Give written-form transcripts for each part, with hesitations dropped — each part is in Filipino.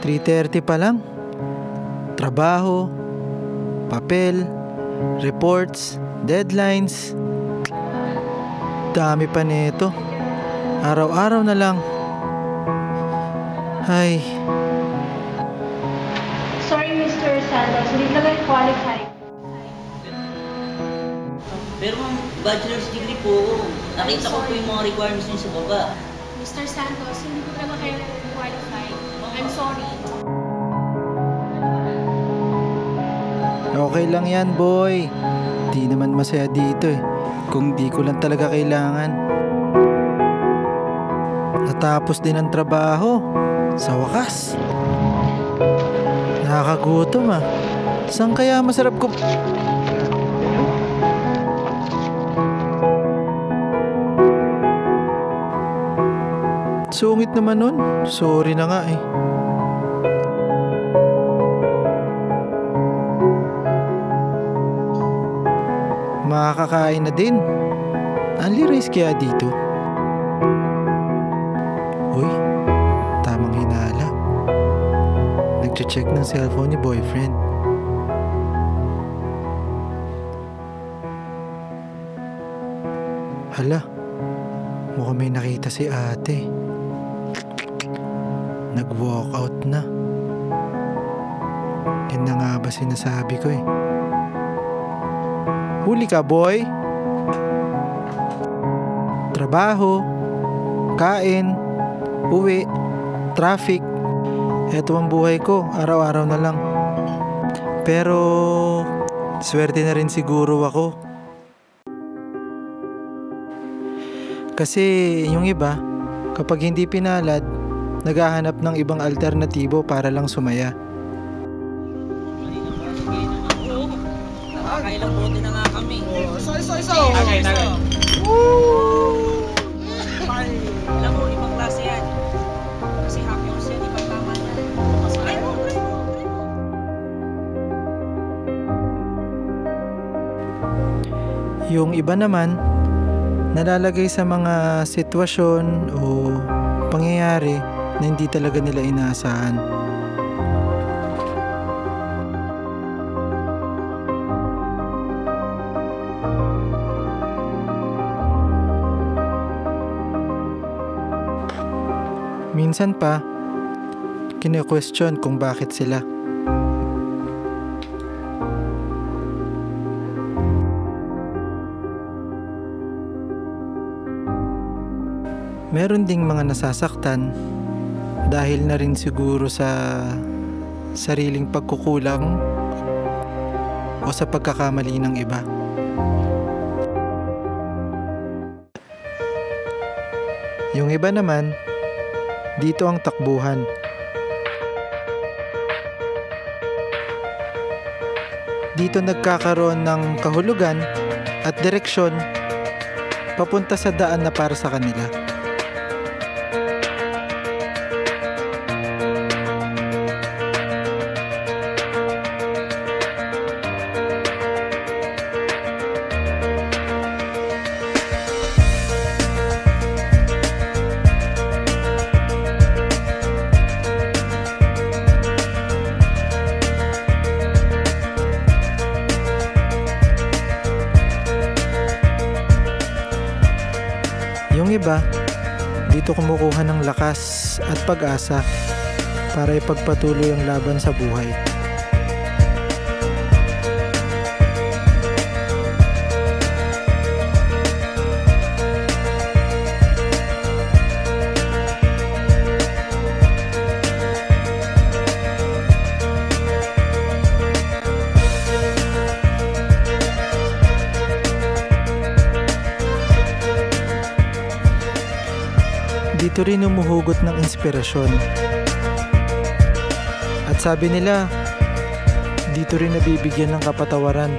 3:30 pa lang. Trabaho, papel, reports, deadlines. Dami pa nito. Araw-araw na lang. Ay. Sorry, Mr. Santos. Hindi talaga qualified. Pero ma'am, bachelor's degree po. Nakita ko po yung mga requirements niyo sa baba. Mr. Santos, hindi ko talaga kayo qualified. I'm sorry. Okay lang yan, boy. Di naman masaya dito eh. Kung di ko lang talaga kailangan. Natapos din ang trabaho. Sa wakas. Nakakagutom ah. Saan kaya masarap ko? Sungit naman nun. Sorry na nga eh. Makakakain na din. Only rice kaya dito? Uy, tamang hinala. Nagche-check ng cellphone ni boyfriend. Hala, mukhang may nakita si ate. Nag-walkout na. Yan na nga ba sinasabi ko eh. Huli ka, boy. Trabaho, kain, uwi, traffic. Ito ang buhay ko, araw-araw na lang. Pero swerte na rin siguro ako. Kasi yung iba, kapag hindi pinalad, naghahanap ng ibang alternatibo para lang sumaya. Nakakailang bote na nga kami. Okay. Alam mo, ibang klase yan. Kasi happy hours yan, ibang tama yan. Try mo. Yung iba naman, nalalagay sa mga sitwasyon o pangyayari na hindi talaga nila inaasahan. Minsan pa, kine-question kung bakit sila. Meron ding mga nasasaktan dahil na rin siguro sa sariling pagkukulang o sa pagkakamali ng iba. Yung iba naman, dito ang takbuhan. Dito nagkakaroon ng kahulugan at direksyon papunta sa daan na para sa kanila. Yung iba, dito kumukuha ng lakas at pag-asa para ipagpatuloy ang laban sa buhay. Dito rin humuhugot ng inspirasyon. At sabi nila, dito rin nabibigyan ng kapatawaran.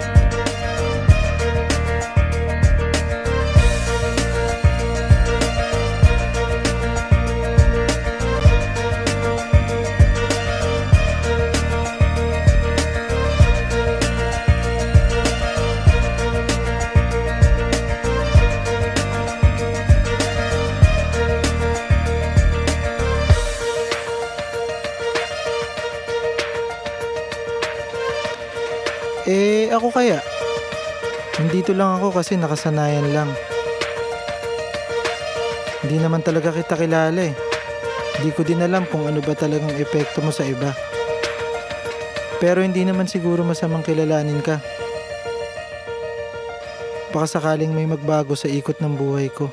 Ako kaya? Nandito lang ako kasi nakasanayan lang. Hindi naman talaga kita kilala eh. Hindi ko din alam kung ano ba talagang epekto mo sa iba. Pero hindi naman siguro masamang kilalanin ka. Baka sakaling may magbago sa ikot ng buhay ko.